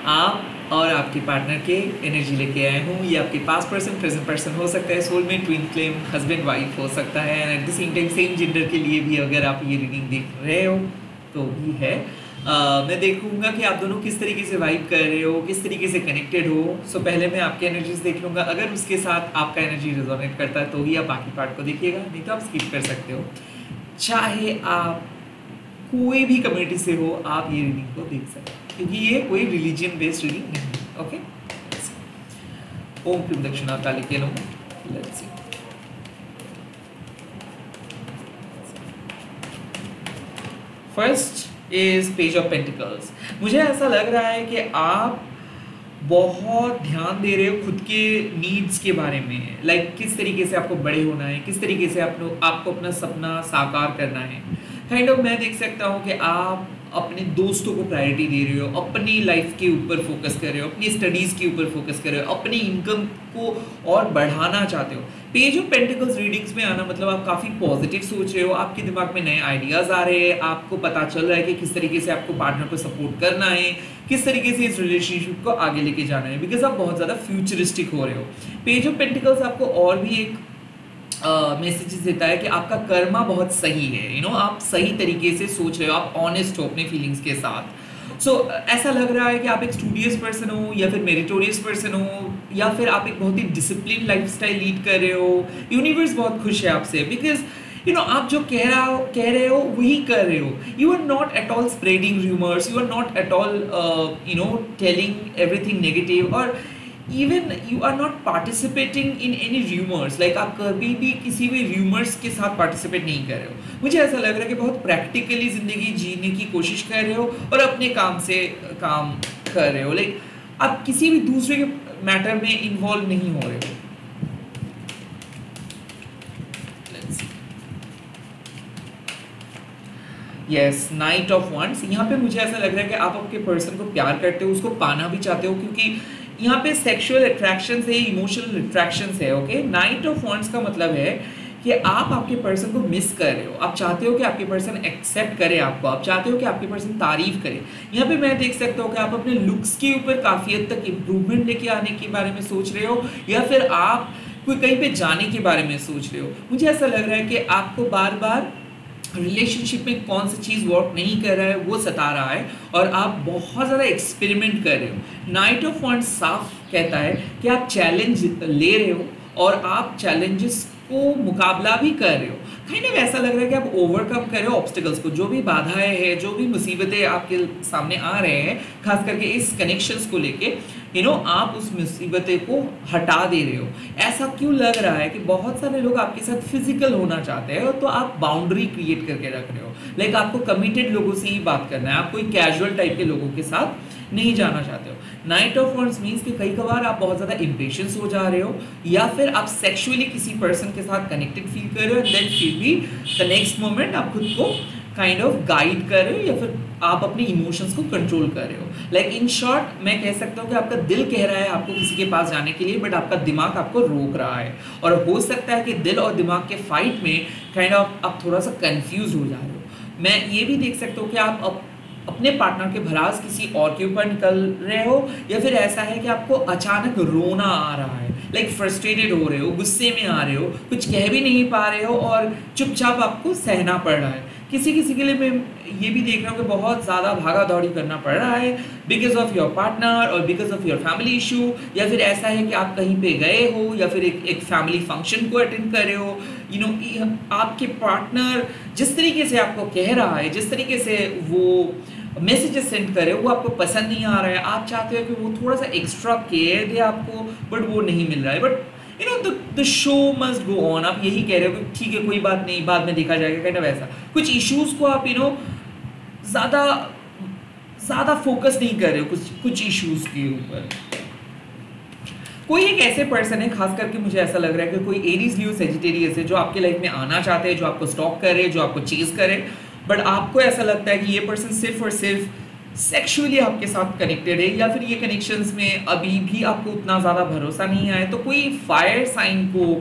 आप और आपके पार्टनर के एनर्जी लेके आए हूँ। ये आपके पास्ट पर्सन, प्रेजेंट पर्सन हो सकता है, soulmate, twin flame, husband wife हो सकता है, and at the same time same gender के लिए भी अगर आप ये रीडिंग देख रहे हो तो भी है। मैं देखूंगा कि आप दोनों किस तरीके से वाइब कर रहे हो, किस तरीके से कनेक्टेड हो। सो पहले मैं आपके एनर्जीज देख लूँगा, अगर उसके साथ आपका एनर्जी रिजोनेट करता है तो ही आप बाकी पार्ट को देखिएगा, नहीं तो आप स्किप कर सकते हो। चाहे आप कोई भी कम्युनिटी से हो, आप ये रीडिंग को देख सकते हो, क्योंकि ये कोई रिलीजन बेस्ड रीडिंग नहीं है। ओके, ओम क्रीम दक्षिणा काली के नमः। Let's see. First is page of pentacles. मुझे ऐसा लग रहा है कि आप बहुत ध्यान दे रहे हो खुद के नीड्स के बारे में, लाइक किस तरीके से आपको बड़े होना है, किस तरीके से आपको अपना सपना साकार करना है। काइंड ऑफ मैं देख सकता हूँ कि आप अपने दोस्तों को प्रायोरिटी दे रहे हो, अपनी लाइफ के ऊपर फोकस कर रहे हो, अपनी स्टडीज़ के ऊपर फोकस कर रहे हो, अपनी इनकम को और बढ़ाना चाहते हो। पेज ऑफ पेंटिकल्स रीडिंग्स में आना मतलब आप काफ़ी पॉजिटिव सोच रहे हो, आपके दिमाग में नए आइडियाज़ आ रहे हैं, आपको पता चल रहा है कि किस तरीके से आपको पार्टनर को सपोर्ट करना है, किस तरीके से इस रिलेशनशिप को आगे लेके जाना है, बिकॉज आप बहुत ज़्यादा फ्यूचरिस्टिक हो रहे हो। पेज ऑफ पेंटिकल्स आपको और भी एक मैसेजेस देता है कि आपका कर्मा बहुत सही है, आप सही तरीके से सोच रहे हो, आप ऑनेस्ट हो अपने फीलिंग्स के साथ। सो ऐसा लग रहा है कि आप एक स्टूडियस पर्सन हो या फिर मेरिटोरियस पर्सन हो, या फिर आप एक बहुत ही डिसिप्लिन लाइफस्टाइल लीड कर रहे हो। यूनिवर्स बहुत खुश है आपसे, बिकॉज आप जो कह रहे हो वही कर रहे हो। You are not at all spreading rumours, you are not at all telling everything negative, और even you are not participating in any rumours, like आप कभी भी किसी भी रूमर्स के साथ पार्टिसिपेट नहीं कर रहे हो। मुझे ऐसा लग रहा है कि बहुत प्रैक्टिकली ज़िंदगी जीने की कोशिश कर रहे हो और अपने काम से काम कर रहे हो, लाइक आप किसी भी दूसरे के मैटर में इन्वॉल्व नहीं हो रहे हो। Yes, night of wands. यहाँ पे मुझे ऐसा लग रहा है कि आप आपके पर्सन को प्यार करते हो, उसको पाना भी चाहते हो, क्योंकि यहाँ पे सेक्सुअल अट्रैक्शन है, इमोशनल अट्रैक्शन है। ओके, नाइट ऑफ वंड्स का मतलब है कि आप आपके पर्सन को मिस कर रहे हो, आप चाहते हो कि आपके पर्सन एक्सेप्ट करे आपको, आप चाहते हो कि आपके पर्सन तारीफ करे। यहाँ पे मैं देख सकता हूँ कि आप अपने लुक्स के ऊपर काफ़ी हद तक इम्प्रूवमेंट लेके आने के बारे में सोच रहे हो, या फिर आप कोई कहीं पे जाने के बारे में सोच रहे हो। मुझे ऐसा लग रहा है कि आपको बार बार रिलेशनशिप में कौन सी चीज़ वर्क नहीं कर रहा है वो सता रहा है, और आप बहुत ज़्यादा एक्सपेरिमेंट कर रहे हो। नाइट ऑफ वंड्स साफ कहता है कि आप चैलेंज ले रहे हो और आप चैलेंजेस को मुकाबला भी कर रहे हो। काइंड ऑफ ऐसा लग रहा है कि आप ओवरकम कर रहे हो ऑब्स्टिकल्स को, जो भी बाधाएं हैं, जो भी मुसीबतें आपके सामने आ रहे हैं, खास करके इस कनेक्शंस को लेके आप उस मुसीबतें को हटा दे रहे हो। ऐसा क्यों लग रहा है कि बहुत सारे लोग आपके साथ फिजिकल होना चाहते हैं, तो आप बाउंड्री क्रिएट करके रख रहे हो, लाइक आपको कमिटेड लोगों से ही बात करना है, आप कोई कैजुअल टाइप के लोगों के साथ नहीं जाना चाहते हो। नाइट ऑफ वंड्स मीन्स कि कई बार आप बहुत ज़्यादा इम्पेशंस हो जा रहे हो, या फिर आप सेक्सुअली किसी पर्सन के साथ कनेक्टेड फील कर रहे हो, एंड देन फिर भी द नेक्स्ट मोमेंट आप खुद को काइंड ऑफ गाइड कर रहे हो, या फिर आप अपने इमोशंस को कंट्रोल कर रहे हो। लाइक इन शॉर्ट मैं कह सकता हूँ कि आपका दिल कह रहा है आपको किसी के पास जाने के लिए, बट आपका दिमाग आपको रोक रहा है, और हो सकता है कि दिल और दिमाग के फाइट में काइंड ऑफ आप थोड़ा सा कंफ्यूज हो जा रहे हो। मैं ये भी देख सकता हूँ कि आप अपने पार्टनर के भरास किसी और के ऊपर निकल रहे हो, या फिर ऐसा है कि आपको अचानक रोना आ रहा है, लाइक फ्रस्ट्रेटेड हो रहे हो, गुस्से में आ रहे हो, कुछ कह भी नहीं पा रहे हो और चुपचाप आपको सहना पड़ रहा है। किसी किसी के लिए मैं ये भी देख रहा हूँ कि बहुत ज़्यादा भागा दौड़ी करना पड़ रहा है बिकॉज ऑफ योर पार्टनर और because of your family issue, या फिर ऐसा है कि आप कहीं पे गए हो या फिर एक फैमिली फंक्शन को अटेंड कर रहे हो। आपके पार्टनर जिस तरीके से आपको कह रहा है, जिस तरीके से वो मैसेजेस सेंड करे, वो आपको पसंद नहीं आ रहा है। आप चाहते हो कि वो थोड़ा सा एक्स्ट्रा केयर दे आपको, बट वो नहीं मिल रहा है। But the show must go on. आप यही कह रहे हो कि ठीक है, कोई बात नहीं, बाद में देखा जाएगा, काइंड ऑफ ऐसा कुछ इश्यूज को आप ज़्यादा फोकस नहीं कर रहे हो कुछ इश्यूज के ऊपर। कोई एक ऐसे पर्सन है, खास करके मुझे ऐसा लग रहा है कि कोई एरीज, लियो, सेजिटेरियस है, जो आपके लाइफ में आना चाहते हैं, जो आपको स्टॉक करे, जो आपको चेज करे, बट आपको ऐसा लगता है कि ये पर्सन सिर्फ और सिर्फ सेक्सुअली आपके साथ कनेक्टेड है, या फिर ये कनेक्शंस में अभी भी आपको उतना ज़्यादा भरोसा नहीं आया। तो कोई फायर साइन को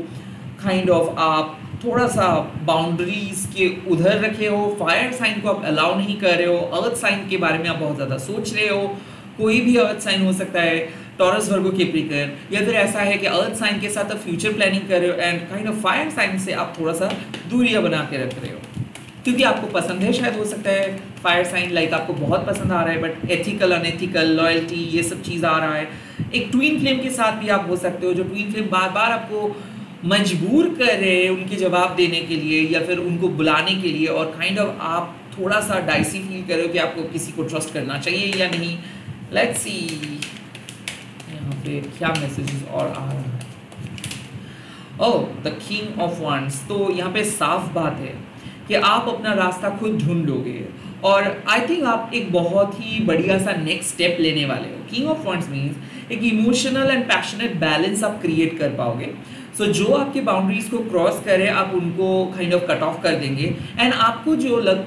काइंड ऑफ आप थोड़ा सा बाउंड्रीज के उधर रखे हो, फायर साइन को आप अलाउ नहीं कर रहे हो, अर्थ साइन के बारे में आप बहुत ज़्यादा सोच रहे हो, कोई भी अर्थ साइन हो सकता है, टॉरस, वर्गो, कैप्रिकॉर्न, या फिर ऐसा है कि अर्थ साइन के साथ आप फ्यूचर प्लानिंग कर रहे हो and kind of fire sign से आप थोड़ा सा दूरियां बना के रख रहे हो क्योंकि आपको पसंद है, शायद हो सकता है फायर साइन लाइक आपको बहुत पसंद आ रहा है, बट एथिकल, अनएथिकल, लॉयल्टी, ये सब चीज़ आ रहा है। एक ट्विन फ्लेम के साथ भी आप हो सकते हो, जो ट्विन फ्लेम बार बार आपको मजबूर कर रहे हैं उनके जवाब देने के लिए या फिर उनको बुलाने के लिए, और काइंड ऑफ आप थोड़ा सा डाइसी फील कर रहे हो कि आपको किसी को ट्रस्ट करना चाहिए या नहीं। लेट्स सी यहाँ पे क्या मैसेजेस और आ रहा है। ओह, द किंग ऑफ वंड्स। तो यहाँ पे साफ बात है कि आप अपना रास्ता खुद ढूंढ लोगे और आई थिंक आप एक बहुत ही बढ़िया सा नेक्स्ट स्टेप लेने वाले हो। किंग ऑफ वंड्स मीन्स एक इमोशनल एंड पैशनेट बैलेंस आप क्रिएट कर पाओगे। सो जो आपके बाउंड्रीज को क्रॉस करे आप उनको काइंड ऑफ कट ऑफ कर देंगे एंड आपको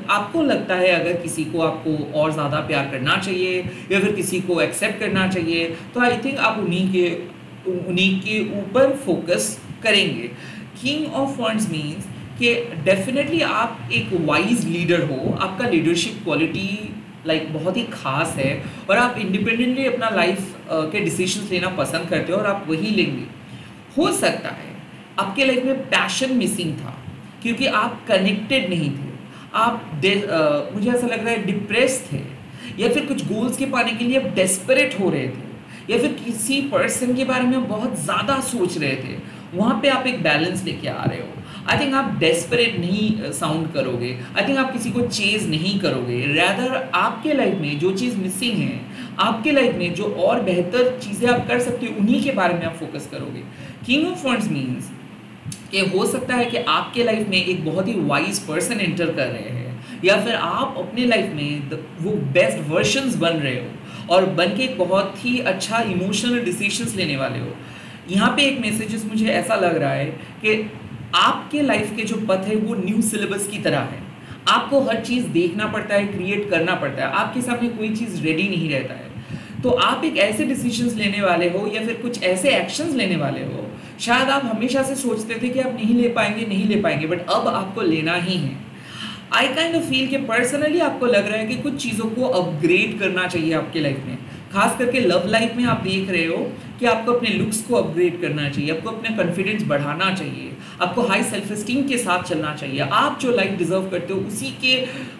आपको लगता है अगर किसी को आपको और ज़्यादा प्यार करना चाहिए या फिर किसी को एक्सेप्ट करना चाहिए तो आई थिंक आप उन्हीं के ऊपर फोकस करेंगे। किंग ऑफ वंड्स मीन्स कि डेफिनेटली आप एक वाइज लीडर हो, आपका लीडरशिप क्वालिटी लाइक बहुत ही खास है और आप इंडिपेंडेंटली अपना लाइफ के डिसीजंस लेना पसंद करते हो और आप वही लेंगे। हो सकता है आपके लाइफ में पैशन मिसिंग था क्योंकि आप कनेक्टेड नहीं थे, आप मुझे ऐसा लग रहा है डिप्रेस थे या फिर कुछ गोल्स के पाने के लिए आप डेस्परेट हो रहे थे या फिर किसी पर्सन के बारे में बहुत ज़्यादा सोच रहे थे। वहाँ पे आप एक बैलेंस लेके आ रहे हो। आई थिंक आप डेस्परेट नहीं साउंड करोगे, आई थिंक आप किसी को चेज नहीं करोगे, रैदर आपके लाइफ में जो चीज़ मिसिंग है, आपके लाइफ में जो और बेहतर चीज़ें आप कर सकते हो उन्हीं के बारे में आप फोकस करोगे। किंग ऑफ वंड्स मीन्स कि हो सकता है कि आपके लाइफ में एक बहुत ही वाइज पर्सन एंटर कर रहे हैं या फिर आप अपने लाइफ में वो बेस्ट वर्जन्स बन रहे हो और बन के एक बहुत ही अच्छा इमोशनल डिसीजंस लेने वाले हो। यहाँ पे एक मैसेजेस मुझे ऐसा लग रहा है कि आपके लाइफ के जो पथ है वो न्यू सिलेबस की तरह है। आपको हर चीज़ देखना पड़ता है, क्रिएट करना पड़ता है, आपके सामने कोई चीज़ रेडी नहीं रहता है। तो आप एक ऐसे डिसीजंस लेने वाले हो या फिर कुछ ऐसे एक्शंस लेने वाले हो, शायद आप हमेशा से सोचते थे कि आप नहीं ले पाएंगे, बट अब आपको लेना ही है। आई काइंड ऑफ फील कि पर्सनली आपको लग रहा है कि कुछ चीज़ों को अपग्रेड करना चाहिए आपके लाइफ में। खास करके लव लाइफ में आप देख रहे हो कि आपको अपने लुक्स को अपग्रेड करना चाहिए, आपको अपना कॉन्फिडेंस बढ़ाना चाहिए, आपको हाई सेल्फ एस्टीम के साथ चलना चाहिए। आप जो लाइफ डिजर्व करते हो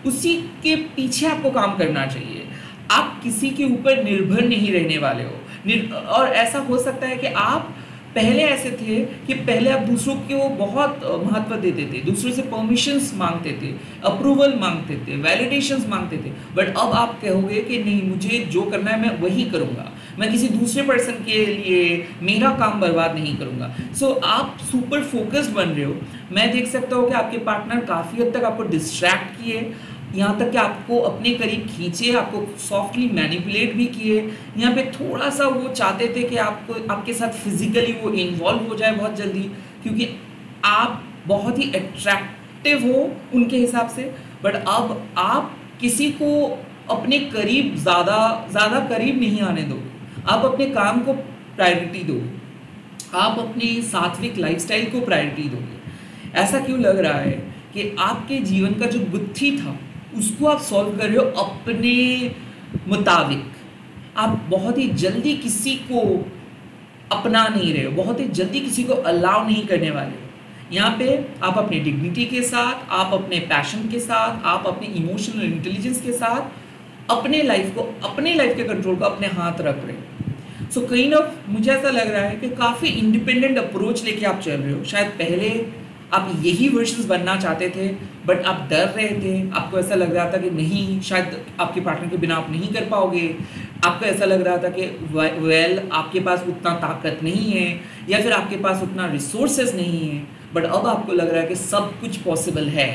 उसी के पीछे आपको काम करना चाहिए। आप किसी के ऊपर निर्भर नहीं रहने वाले हो। और ऐसा हो सकता है कि आप पहले ऐसे थे कि पहले आप दूसरों को बहुत महत्व देते थे, दूसरों से परमिशंस मांगते थे, अप्रूवल मांगते थे, वैलिडेशंस मांगते थे, बट अब आप कहोगे कि नहीं, मुझे जो करना है मैं वही करूँगा, मैं किसी दूसरे पर्सन के लिए मेरा काम बर्बाद नहीं करूँगा। सो आप सुपर फोकस्ड बन रहे हो। मैं देख सकता हूँ कि आपके पार्टनर काफ़ी हद तक आपको डिस्ट्रैक्ट किए, यहाँ तक कि आपको अपने करीब खींचे, आपको सॉफ्टली मैनिपुलेट भी किए। यहाँ पे थोड़ा सा वो चाहते थे कि आपको आपके साथ फिजिकली वो इन्वॉल्व हो जाए बहुत जल्दी, क्योंकि आप बहुत ही अट्रैक्टिव हो उनके हिसाब से। बट अब आप किसी को अपने करीब ज़्यादा करीब नहीं आने दोगे, आप अपने काम को प्रायोरिटी दोगे, आप अपनी सात्विक लाइफस्टाइल को प्रायोरिटी दोगे। ऐसा क्यों लग रहा है कि आपके जीवन का जो गुत्थी था उसको आप सॉल्व कर रहे हो अपने मुताबिक। आप बहुत ही जल्दी किसी को अपना नहीं रहे हो, बहुत ही जल्दी किसी को अलाउ नहीं करने वाले हो। यहाँ पे आप अपने डिग्निटी के साथ, आप अपने पैशन के साथ, आप अपने इमोशनल इंटेलिजेंस के साथ अपने लाइफ के कंट्रोल को अपने हाथ रख रहे हो। सो काइंड ऑफ मुझे ऐसा लग रहा है कि काफ़ी इंडिपेंडेंट अप्रोच लेके आप चल रहे हो। शायद पहले आप यही वर्जन्स बनना चाहते थे बट आप डर रहे थे, आपको ऐसा लग रहा था कि नहीं, शायद आपके पार्टनर के बिना आप नहीं कर पाओगे, आपको ऐसा लग रहा था कि आपके पास उतना ताकत नहीं है या फिर आपके पास उतना रिसोर्सेज नहीं है। बट अब आपको लग रहा है कि सब कुछ पॉसिबल है,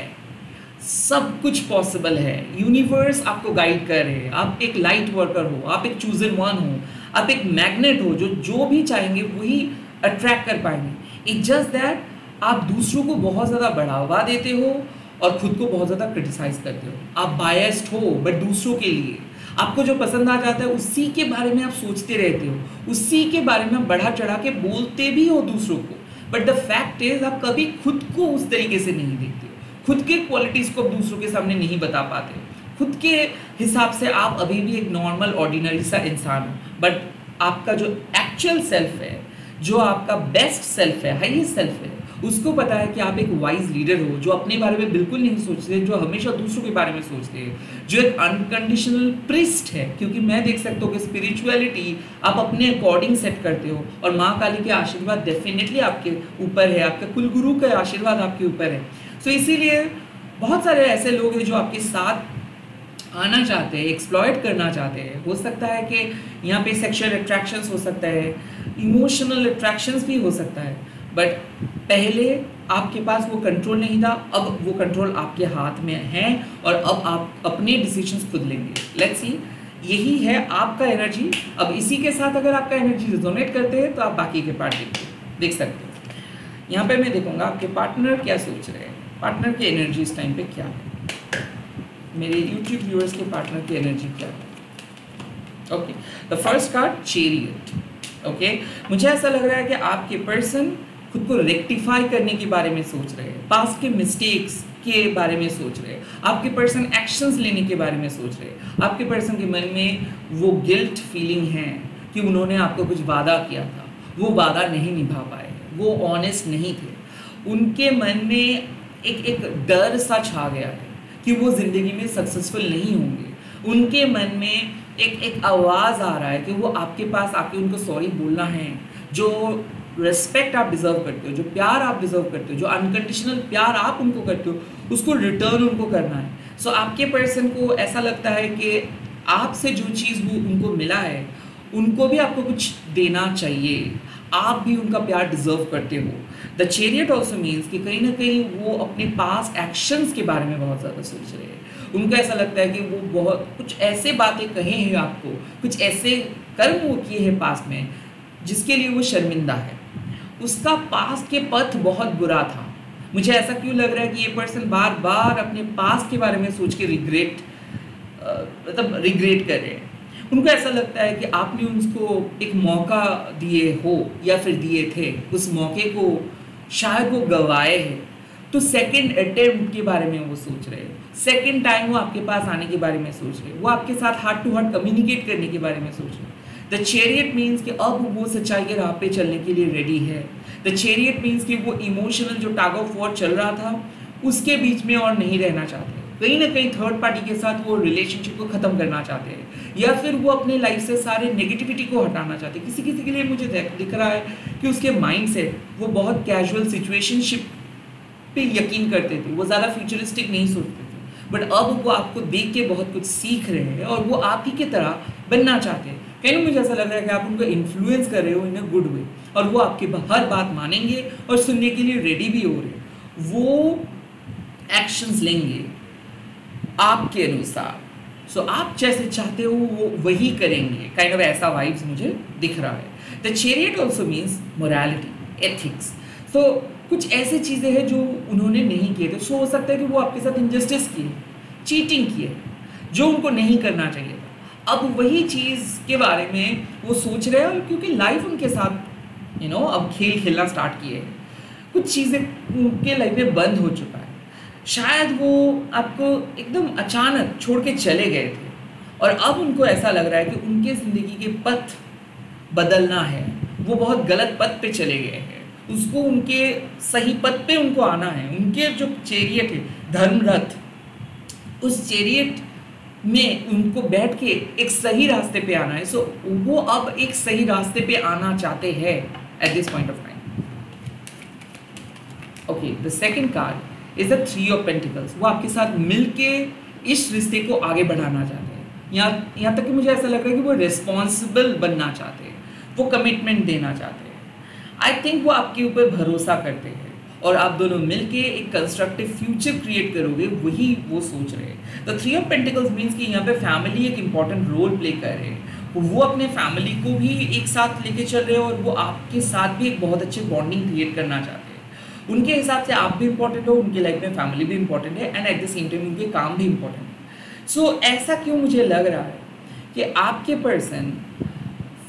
सब कुछ पॉसिबल है। यूनिवर्स आपको गाइड कर रहे हैं, आप एक लाइट वर्कर हो, आप एक चूजन वन हो, आप एक मैग्नेट हो, जो भी चाहेंगे वही अट्रैक्ट कर पाएंगे। इट्स जस्ट दैट आप दूसरों को बहुत ज़्यादा बढ़ावा देते हो और खुद को बहुत ज़्यादा क्रिटिसाइज करते हो। आप बायस्ड हो बट दूसरों के लिए, आपको जो पसंद आ जाता है उसी के बारे में आप सोचते रहते हो, उसी के बारे में बढ़ा चढ़ा के बोलते भी हो दूसरों को। बट द फैक्ट इज आप कभी खुद को उस तरीके से नहीं देखते हो, खुद के क्वालिटीज़ को आप दूसरों के सामने नहीं बता पाते। खुद के हिसाब से आप अभी भी एक नॉर्मल ऑर्डिनरी सा इंसान हो, बट आपका जो एक्चुअल सेल्फ है, जो आपका बेस्ट सेल्फ है, हाईएस्ट सेल्फ है, उसको पता है कि आप एक वाइज लीडर हो, जो अपने बारे में बिल्कुल नहीं सोचते, जो हमेशा दूसरों के बारे में सोचते हैं, जो एक अनकंडीशनल प्रिस्ट है। क्योंकि मैं देख सकता हूँ कि स्पिरिचुअलिटी आप अपने अकॉर्डिंग सेट करते हो, और माँ काली के आशीर्वाद डेफिनेटली आपके ऊपर है, आपके कुलगुरु का आशीर्वाद आपके ऊपर है। सो इसीलिए बहुत सारे ऐसे लोग हैं जो आपके साथ आना चाहते हैं, एक्सप्लॉयट करना चाहते हैं। हो सकता है कि यहाँ पे सेक्सुअल अट्रैक्शंस हो सकता है, इमोशनल अट्रैक्शंस भी हो सकता है, बट पहले आपके पास वो कंट्रोल नहीं था, अब वो कंट्रोल आपके हाथ में है और अब आप अपने डिसीजंस खुद लेंगे। लेट्स सी, यही है आपका एनर्जी। अब इसी के साथ अगर आपका एनर्जी रिजोनेट करते हैं तो आप बाकी के पार्ट देख सकते हो। यहाँ पे मैं देखूंगा आपके पार्टनर क्या सोच रहे हैं, पार्टनर की एनर्जी इस टाइम पे क्या है, मेरे यूट्यूब व्यूअर्स के पार्टनर की एनर्जी क्या है। Okay, the first card chariot. Okay, मुझे ऐसा लग रहा है कि आपके पर्सन खुद को रेक्टिफाई करने के बारे में सोच रहे हैं, पास्ट के मिस्टेक्स के बारे में सोच रहे हैं, आपके पर्सन एक्शंस लेने के बारे में सोच रहे हैं। आपके पर्सन के मन में वो गिल्ट फीलिंग है कि उन्होंने आपको कुछ वादा किया था, वो वादा नहीं निभा पाए, वो ऑनेस्ट नहीं थे। उनके मन में एक डर सा छा गया है कि वो ज़िंदगी में सक्सेसफुल नहीं होंगे। उनके मन में एक आवाज़ आ रहा है कि वो आपके पास आके उनको सॉरी बोलना है। जो रिस्पेक्ट आप डिज़र्व करते हो, जो प्यार आप डिज़र्व करते हो, जो अनकंडीशनल प्यार आप उनको करते हो, उसको रिटर्न उनको करना है। सो आपके पर्सन को ऐसा लगता है कि आपसे जो चीज़ वो उनको मिला है, उनको भी आपको कुछ देना चाहिए, आप भी उनका प्यार डिज़र्व करते हो। द चैरियट ऑल्सो मीन्स कि कहीं ना कहीं वो अपने पास्ट एक्शंस के बारे में बहुत ज़्यादा सोच रहे हैं। उनको ऐसा लगता है कि वो बहुत कुछ ऐसे बातें कहे हैं आपको, कुछ ऐसे कर्म वो किए हैं पास्ट में जिसके लिए वो शर्मिंदा है। उसका पास्ट के पथ बहुत बुरा था। मुझे ऐसा क्यों लग रहा है कि ये पर्सन बार बार अपने पास्ट के बारे में सोच के रिग्रेट कर रहे हैं। उनको ऐसा लगता है कि आपने उसको एक मौका दिए हो या फिर दिए थे, उस मौके को शायद वो गवाए हैं। तो सेकंड अटेम्प्ट के बारे में वो सोच रहे हैं, सेकंड टाइम वो आपके पास आने के बारे में सोच रहे हैं, वो आपके साथ हार्ट टू हार्ट कम्युनिकेट करने के बारे में सोच रहे हैं। द चैरियट मीन्स कि अब वो सच्चाई के राह पे चलने के लिए रेडी है। द चैरियट मीन्स कि वो इमोशनल जो टग ऑफ वॉर चल रहा था उसके बीच में और नहीं रहना चाहते। कहीं ना कहीं थर्ड पार्टी के साथ वो रिलेशनशिप को ख़त्म करना चाहते हैं, या फिर वो अपने लाइफ से सारे नेगेटिविटी को हटाना चाहते हैं। किसी किसी के लिए मुझे दिख रहा है कि उसके माइंड से वो बहुत कैजुअल सिचुएशनशिप पे यकीन करते थे, वो ज़्यादा फ्यूचरिस्टिक नहीं सोचते थे, बट अब वो आपको देख के बहुत कुछ सीख रहे हैं और वो आप ही की तरह बनना चाहते हैं। कहीं मुझे ऐसा लग रहा है कि आप उनको इन्फ्लुएंस कर रहे हो इन अ गुड वे, और वो आपकी हर बात मानेंगे और सुनने के लिए रेडी भी हो रहे हैं। वो एक्शंस लेंगे आपके अनुसार। सो आप जैसे चाहते हो वो वही करेंगे, काइंड ऑफ ऐसा वाइब्स मुझे दिख रहा है। The chariot also means morality, ethics. So कुछ ऐसी चीज़ें हैं जो उन्होंने नहीं किए थे। सो हो सकता है कि वो आपके साथ इंजस्टिस किए, चीटिंग किए, जो उनको नहीं करना चाहिए था। अब वही चीज़ के बारे में वो सोच रहे हैं, और क्योंकि लाइफ उनके साथ अब खेल खेलना स्टार्ट किए हैं, कुछ चीज़ें उनके लाइफ में बंद हो चुका है। शायद वो आपको एकदम अचानक छोड़ के चले गए थे, और अब उनको ऐसा लग रहा है कि उनके ज़िंदगी के पथ बदलना है। वो बहुत गलत पथ पे चले गए हैं, उसको उनके सही पथ पे उनको आना है। उनके जो चैरियट है, धर्मरथ, उस चैरियट में उनको बैठ के एक सही रास्ते पे आना है। सो वो अब एक सही रास्ते पे आना चाहते हैं at this point of time. Okay, the second card is the three of pentacles. वो आपके साथ मिलके इस रिश्ते को आगे बढ़ाना चाहते हैं। यहाँ तक कि मुझे ऐसा लग रहा है कि वो रिस्पॉन्सिबल बनना चाहते हैं, वो कमिटमेंट देना चाहते हैं। आई थिंक वो आपके ऊपर भरोसा करते हैं, और आप दोनों मिलके एक कंस्ट्रक्टिव फ्यूचर क्रिएट करोगे, वही वो सोच रहे हैं। The three of pentacles means कि यहाँ पे फैमिली एक इंपॉर्टेंट रोल प्ले कर रहे हैं। वो अपने फैमिली को भी एक साथ लेके चल रहे हैं, और वो आपके साथ भी एक बहुत अच्छी बॉन्डिंग क्रिएट करना चाहते हैं। उनके हिसाब से आप भी इंपॉर्टेंट हो, उनके लाइफ में फैमिली भी इंपॉर्टेंट है, and at the same time उनके काम भी इंपॉर्टेंट है। सो ऐसा क्यों मुझे लग रहा है कि आपके पर्सन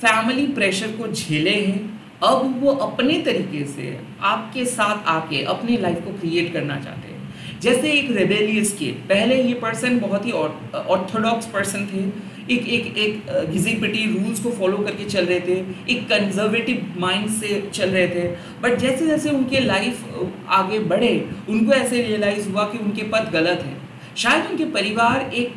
फैमिली प्रेशर को झेले हैं, अब वो अपने तरीके से आपके साथ आके अपनी लाइफ को क्रिएट करना चाहते हैं। जैसे एक रेबेलियस के पहले ये पर्सन बहुत ही ऑर्थोडॉक्स पर्सन थे, एक घिसी पिटी रूल्स को फॉलो करके चल रहे थे, एक कंजर्वेटिव माइंड से चल रहे थे, बट जैसे जैसे उनके लाइफ आगे बढ़े उनको ऐसे रियलाइज़ हुआ कि उनके पथ गलत है। शायद उनके परिवार एक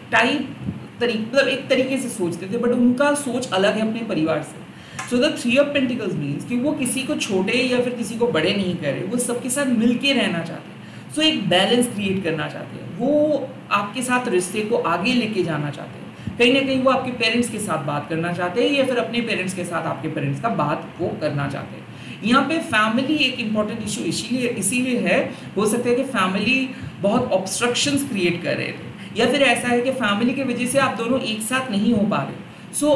मतलब एक तरीके से सोचते थे, बट उनका सोच अलग है अपने परिवार से। So the three of pentacles means कि वो किसी को छोटे या फिर किसी को बड़े नहीं कर रहे, वो सबके साथ मिलके रहना चाहते हैं। सो एक बैलेंस क्रिएट करना चाहते हैं, वो आपके साथ रिश्ते को आगे लेके जाना चाहते हैं। कहीं ना कहीं वो आपके पेरेंट्स के साथ बात करना चाहते हैं या फिर अपने पेरेंट्स के साथ आपके पेरेंट्स का बात वो करना चाहते हैं। यहाँ पे फैमिली एक इम्पॉर्टेंट इशू इसीलिए है, हो सकता है कि फैमिली बहुत ऑब्स्ट्रक्शंस क्रिएट कर रहे थे, या फिर ऐसा है कि फैमिली की वजह से आप दोनों एक साथ नहीं हो पा रहे। सो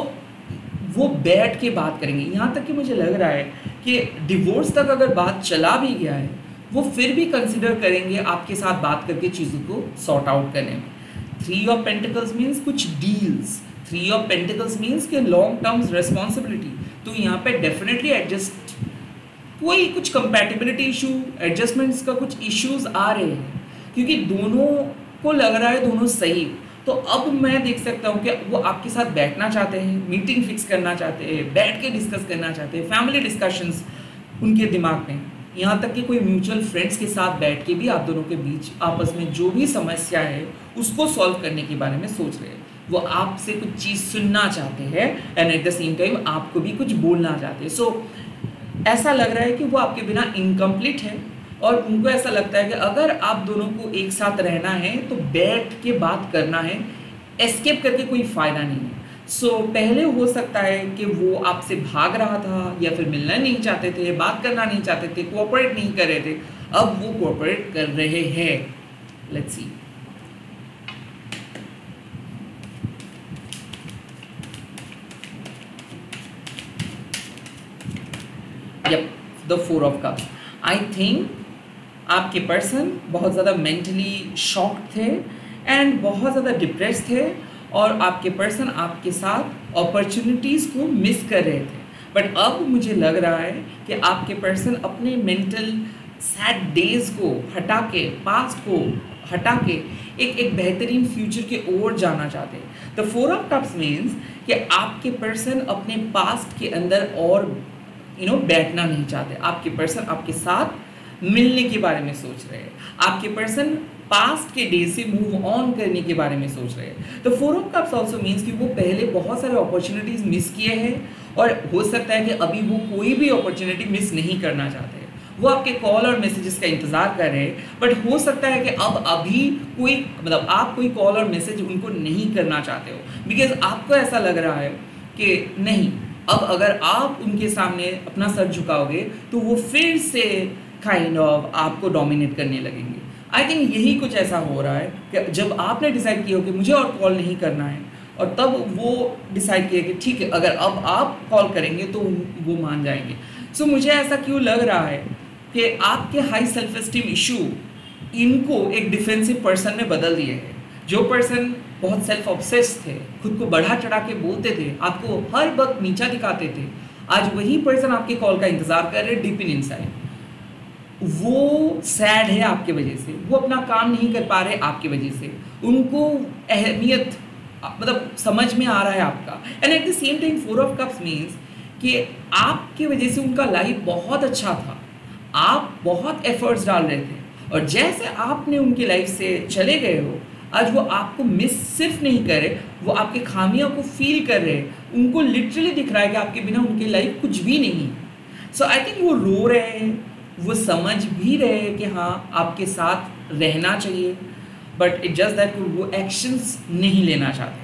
वो बैठ के बात करेंगे। यहाँ तक कि मुझे लग रहा है कि डिवोर्स तक अगर बात चला भी गया है, वो फिर भी कंसिडर करेंगे आपके साथ बात करके चीज़ों को सॉर्ट आउट करने में। थ्री ऑफ पेंटिकल्स मीन्स कुछ deals, three of pentacles means के लॉन्ग टर्म्स रिस्पॉन्सिबिलिटी। तो यहाँ पे डेफिनेटली एडजस्ट, कोई कुछ कंपैटिबिलिटी इशू, एडजस्टमेंट्स का कुछ इश्यूज आ रहे हैं, क्योंकि दोनों को लग रहा है दोनों सही। तो अब मैं देख सकता हूँ कि वो आपके साथ बैठना चाहते हैं, मीटिंग फिक्स करना चाहते हैं, बैठ के डिस्कस करना चाहते हैं, फैमिली डिस्कशंस उनके दिमाग में। यहाँ तक कि कोई म्यूचुअल फ्रेंड्स के साथ बैठ के भी आप दोनों के बीच आपस में जो भी समस्या है उसको सॉल्व करने के बारे में सोच रहे हैं। वो आपसे कुछ चीज़ सुनना चाहते हैं and at the same time आपको भी कुछ बोलना चाहते हैं। सो ऐसा लग रहा है कि वो आपके बिना इनकम्प्लीट है, और उनको ऐसा लगता है कि अगर आप दोनों को एक साथ रहना है तो बैठ के बात करना है, एस्केप करके कोई फ़ायदा नहीं है। सो पहले हो सकता है कि वो आपसे भाग रहा था या फिर मिलना नहीं चाहते थे, बात करना नहीं चाहते थे, कोऑपरेट नहीं कर रहे थे, अब वो कोऑपरेट कर रहे हैं। Let's see. Yep, the four of cups. I think आपके पर्सन बहुत ज़्यादा मेंटली शॉक्ड थे एंड बहुत ज़्यादा डिप्रेस थे, और आपके पर्सन आपके साथ अपॉर्चुनिटीज़ को मिस कर रहे थे। बट अब मुझे लग रहा है कि आपके पर्सन अपने मेंटल सैड डेज को हटा के, पास्ट को हटा के एक बेहतरीन फ्यूचर के ओर जाना चाहते हैं। The four of cups means कि आपके पर्सन अपने पास्ट के अंदर और बैठना नहीं चाहते। आपके पर्सन आपके साथ मिलने के बारे में सोच रहे हैं, आपके पर्सन पास्ट के डे से मूव ऑन करने के बारे में सोच रहे हैं। तो four of cups also means कि वो पहले बहुत सारे अपॉर्चुनिटीज़ मिस किए हैं, और हो सकता है कि अभी वो कोई भी अपॉर्चुनिटी मिस नहीं करना चाहते हैं। वो आपके कॉल और मैसेजेस का इंतज़ार कर रहे हैं, बट हो सकता है कि अब अभी कोई आप कोई कॉल और मैसेज उनको नहीं करना चाहते हो, बिकॉज आपको ऐसा लग रहा है कि नहीं, अब अगर आप उनके सामने अपना सर झुकाओगे तो वो फिर से काइंड ऑफ आपको डोमिनेट करने लगेंगे। आई थिंक यही कुछ ऐसा हो रहा है कि जब आपने डिसाइड किया हो कि मुझे और कॉल नहीं करना है, और तब वो डिसाइड किया कि ठीक है, अगर अब आप कॉल करेंगे तो वो मान जाएंगे। सो मुझे ऐसा क्यों लग रहा है कि आपके हाई सेल्फ एस्टीम इशू इनको एक डिफेंसिव पर्सन में बदल दिए हैं। जो पर्सन बहुत सेल्फ ऑब्सेस्ड थे, खुद को बढ़ा चढ़ा के बोलते थे, आपको हर वक्त नीचा दिखाते थे, आज वही पर्सन आपके कॉल का इंतज़ार कर रहे डीप इन इनसाइड। वो सैड है आपके वजह से, वो अपना काम नहीं कर पा रहे आपकी वजह से, उनको अहमियत समझ में आ रहा है आपका। And at the same time four of cups means कि आपकी वजह से उनका लाइफ बहुत अच्छा था, आप बहुत एफर्ट्स डाल रहे थे, और जैसे आपने उनकी लाइफ से चले गए हो, आज वो आपको मिस सिर्फ नहीं कर रहे, वो आपके खामियों को फील कर रहे हैं। उनको लिटरली दिख रहा है कि आपके बिना उनकी लाइफ कुछ भी नहीं। सो आई थिंक वो रो रहे हैं, वो समझ भी रहे हैं कि हाँ आपके साथ रहना चाहिए, बट इट जस्ट दैट वो एक्शंस नहीं लेना चाहते,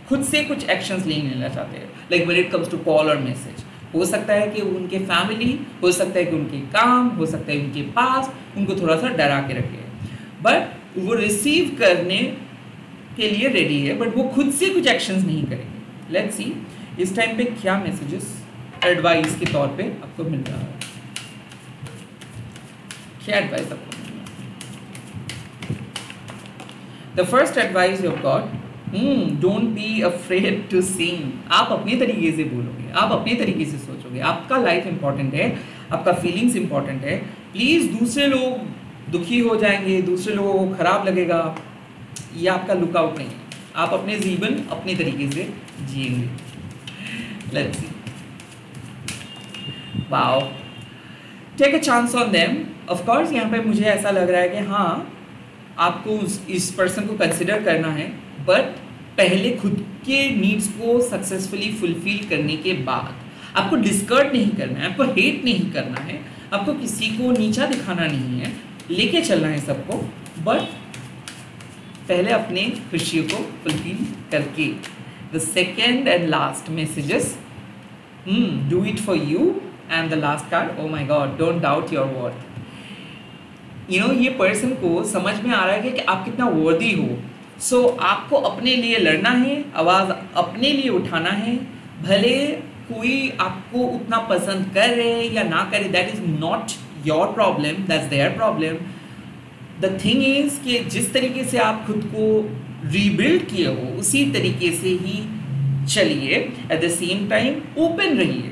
खुद से कुछ एक्शंस नहीं लेना चाहते, like when it comes to call और मैसेज। हो सकता है कि उनके फैमिली, हो सकता है कि उनके काम, हो सकता है उनके पास उनको थोड़ा सा डरा के रखे, बट वो रिसीव करने के लिए रेडी है, बट वो खुद से कुछ एक्शंस नहीं करेंगे। लेट्स सी इस टाइम पे क्या मैसेजेस एडवाइस के तौर पे आपको मिल रहा है, क्या एडवाइस आपको मिल रहा है। The first advice you got, don't be afraid to sing. आप अपने तरीके से बोलोगे, आप अपने तरीके से सोचोगे, आपका लाइफ इंपॉर्टेंट है, आपका फीलिंग्स इंपॉर्टेंट है। प्लीज़ दूसरे लोग दुखी हो जाएंगे, दूसरे लोगों को खराब लगेगा, ये आपका लुकआउट नहीं है। आप अपने जीवन अपनी तरीके से जिएंगे। Let's see, wow, take a chance on them. Of course यहाँ पे मुझे ऐसा लग रहा है कि हाँ, आपको इस पर्सन को कंसिडर करना है, बट पहले खुद के नीड्स को सक्सेसफुली फुलफिल करने के बाद। आपको डिस्कर्ड नहीं करना है, आपको हेट नहीं करना है, आपको किसी को नीचा दिखाना नहीं है, लेके चलना है सबको, बट पहले अपने खुशियों को फुलफिल करके। The second and last messages, do it for you. And the last card, oh my God, don't doubt your worth. ये पर्सन को समझ में आ रहा है कि आप कितना वर्दी हो। सो आपको अपने लिए लड़ना है, आवाज़ अपने लिए उठाना है। भले कोई आपको उतना पसंद करे या ना करे, that is not your problem, that's their problem. The thing is कि जिस तरीके से आप खुद को रीबिल्ड किए हो, उसी तरीके से ही चलिए। At the same time open रहिए।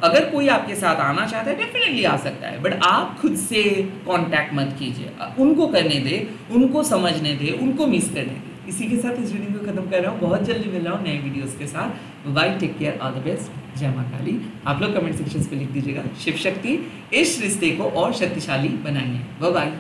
अगर कोई आपके साथ आना चाहता है, डेफिनेटली आ सकता है, बट आप खुद से कांटेक्ट मत कीजिए। उनको करने दे, उनको समझने दे, उनको मिस करने दे। इसी के साथ इस वीडियो को खत्म कर रहा हूँ। बहुत जल्दी मिल रहा हूँ नए वीडियोस के साथ। Bye, take care, all the best, जय मां काली। आप लोग कमेंट सेक्शन पे लिख दीजिएगा, शिव शक्ति इस रिश्ते को और शक्तिशाली बनाइए। Bye bye.